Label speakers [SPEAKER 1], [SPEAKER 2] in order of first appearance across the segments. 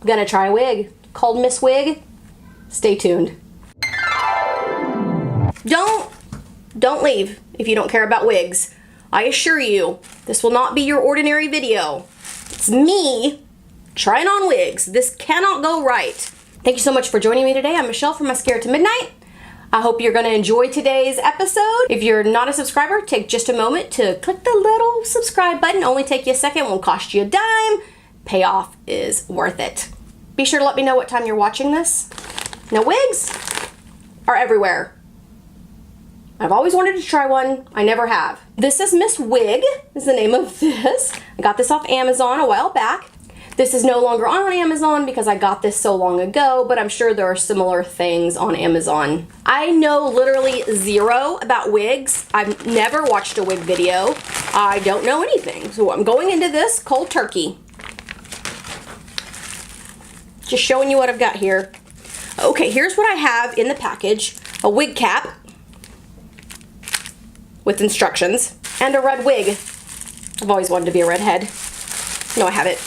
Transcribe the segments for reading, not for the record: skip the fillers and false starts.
[SPEAKER 1] gonna try a wig called Miss Wig. Stay tuned. Don't leave if you don't care about wigs. I assure you, this will not be your ordinary video. It's me trying on wigs. This cannot go right. Thank you so much for joining me today. I'm Michelle from Mascara to Midnight. I hope you're gonna enjoy today's episode. If you're not a subscriber, take just a moment to click the little subscribe button. Only take you a second, won't cost you a dime. Payoff is worth it. Be sure to let me know what time you're watching this. Now, wigs are everywhere. I've always wanted to try one. I never have. This is Miss Wig, is the name of this. I got this off Amazon a while back. This is no longer on Amazon because I got this so long ago, but I'm sure there are similar things on Amazon. I know literally zero about wigs. I've never watched a wig video. I don't know anything. So I'm going into this cold turkey. Just showing you what I've got here. Okay, here's what I have in the package. A wig cap with instructions and a red wig. I've always wanted to be a redhead. No, I haven't.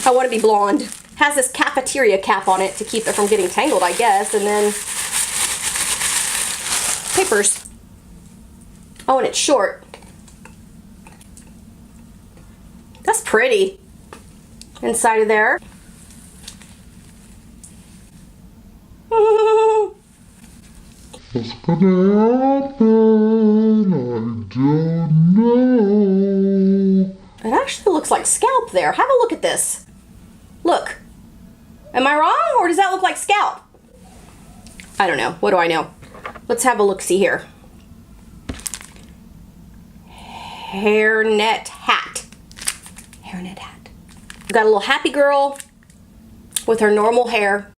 [SPEAKER 1] I want to be blonde. Has this cafeteria cap on it to keep it from getting tangled, I guess, and then papers. Oh, and it's short. That's pretty. Inside of there.
[SPEAKER 2] What's gonna happen? I don't know.
[SPEAKER 1] It actually looks like scalp there. Have a look at this. Look. Am I wrong, or does that look like scalp? I don't know. What do I know? Let's have a look-see here. Hairnet hat. Hairnet hat. We've got a little happy girl with her normal hair.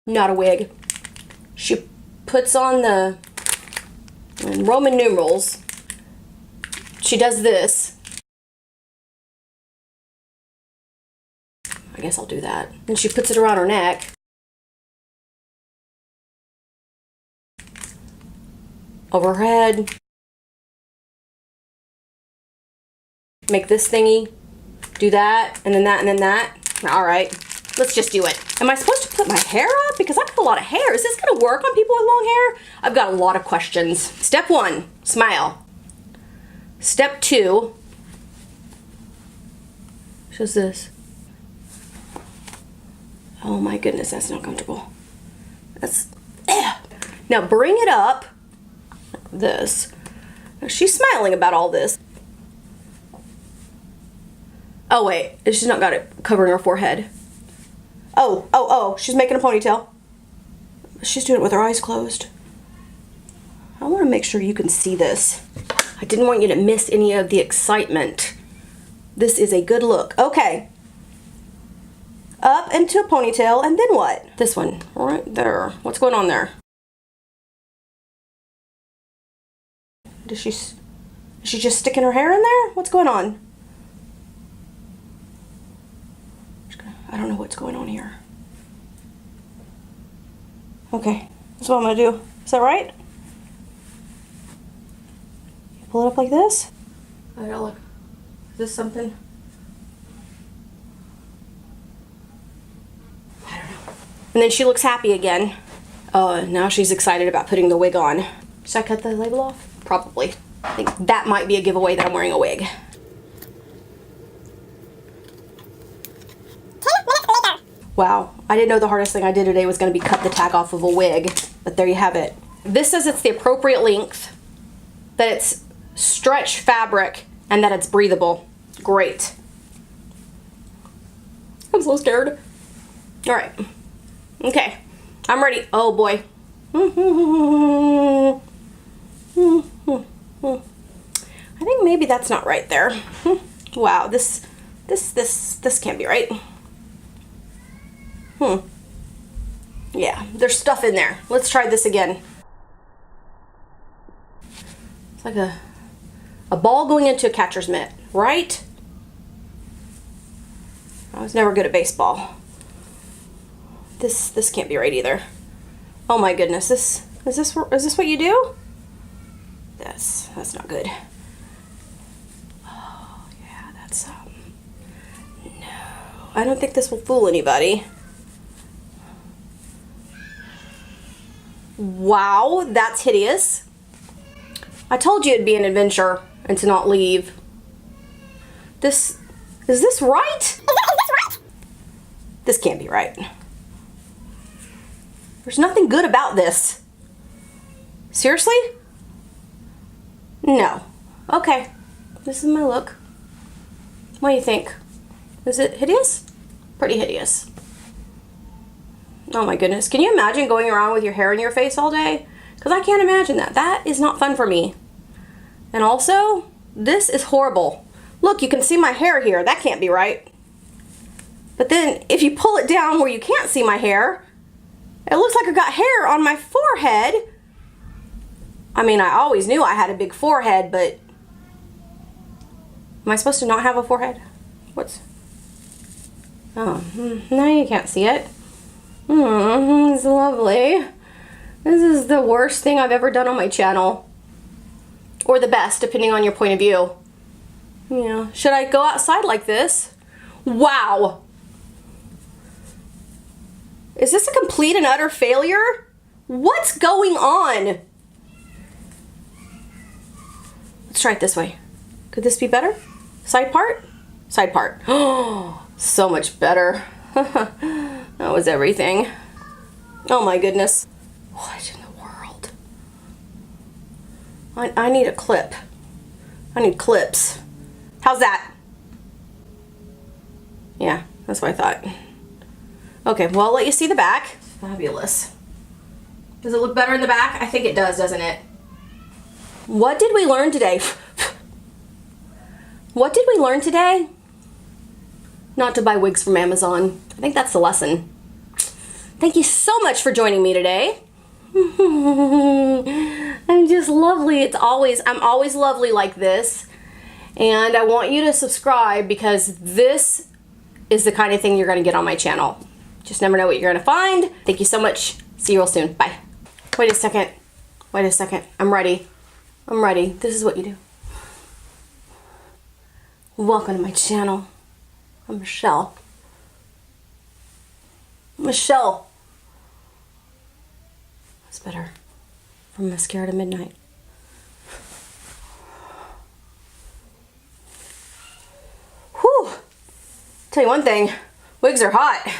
[SPEAKER 1] Not a wig. She puts on the Roman numerals. She does this. I guess I'll do that. And she puts it around her neck. Over her head. Make this thingy. Do that, and then that, and then that. All right, let's just do it. Am I supposed to put my hair up? Because I've got a lot of hair. Is this gonna work on people with long hair? I've got a lot of questions. Step 1, smile. Step 2, shows this. Oh my goodness, that's not comfortable. That's, now bring it up, like this. Now she's smiling about all this. Oh wait, she's not got it covering her forehead. Oh, she's making a ponytail. She's doing it with her eyes closed. I want to make sure you can see this. I didn't want you to miss any of the excitement. This is a good look. Okay. Up into a ponytail, and then what? This one, right there. What's going on there? Is she just sticking her hair in there? What's going on? I don't know what's going on here. Okay, that's what I'm gonna do. Is that right? Pull it up like this. I don't look. Is this something? I don't know. And then she looks happy again. Oh, now she's excited about putting the wig on. Should I cut the label off? Probably. I think that might be a giveaway that I'm wearing a wig. Wow, I didn't know the hardest thing I did today was going to be cut the tag off of a wig, but there you have it. This says it's the appropriate length, that it's stretch fabric, and that it's breathable. Great. I'm so scared. All right. Okay, I'm ready. Oh boy. I think maybe that's not right there. Wow, this can't be right. Yeah, there's stuff in there. Let's try this again. It's like a ball going into a catcher's mitt, right? I was never good at baseball. This can't be right either. Oh my goodness, is this what you do? That's not good. Oh yeah, I don't think this will fool anybody. Wow, that's hideous. I told you it'd be an adventure and to not leave. Is this right? Is this right? This can't be right. There's nothing good about this. Seriously? No. Okay. This is my look. What do you think? Is it hideous? Pretty hideous. Oh my goodness. Can you imagine going around with your hair in your face all day? Because I can't imagine that. That is not fun for me. And also, this is horrible. Look, you can see my hair here. That can't be right. But then, if you pull it down where you can't see my hair, it looks like I've got hair on my forehead. I mean, I always knew I had a big forehead, but... Am I supposed to not have a forehead? What's... Oh, now you can't see it. It's lovely. This is the worst thing I've ever done on my channel. Or the best, depending on your point of view. Yeah. Should I go outside like this? Wow! Is this a complete and utter failure? What's going on? Let's try it this way. Could this be better? Side part? Side part. Oh, so much better. That was everything. Oh my goodness. What in the world? I need a clip. I need clips. How's that? Yeah, that's what I thought. Okay, well, I'll let you see the back. Fabulous. Does it look better in the back? I think it does, doesn't it? What did we learn today? What did we learn today? Not to buy wigs from Amazon. I think that's the lesson. Thank you so much for joining me today. I'm just lovely. I'm always lovely like this. And I want you to subscribe because this is the kind of thing you're going to get on my channel. Just never know what you're going to find. Thank you so much. See you real soon. Bye. Wait a second. Wait a second. I'm ready. I'm ready. This is what you do. Welcome to my channel. I'm Michelle. Michelle. That's better. From mascara to midnight. Whew. Tell you one thing, wigs are hot.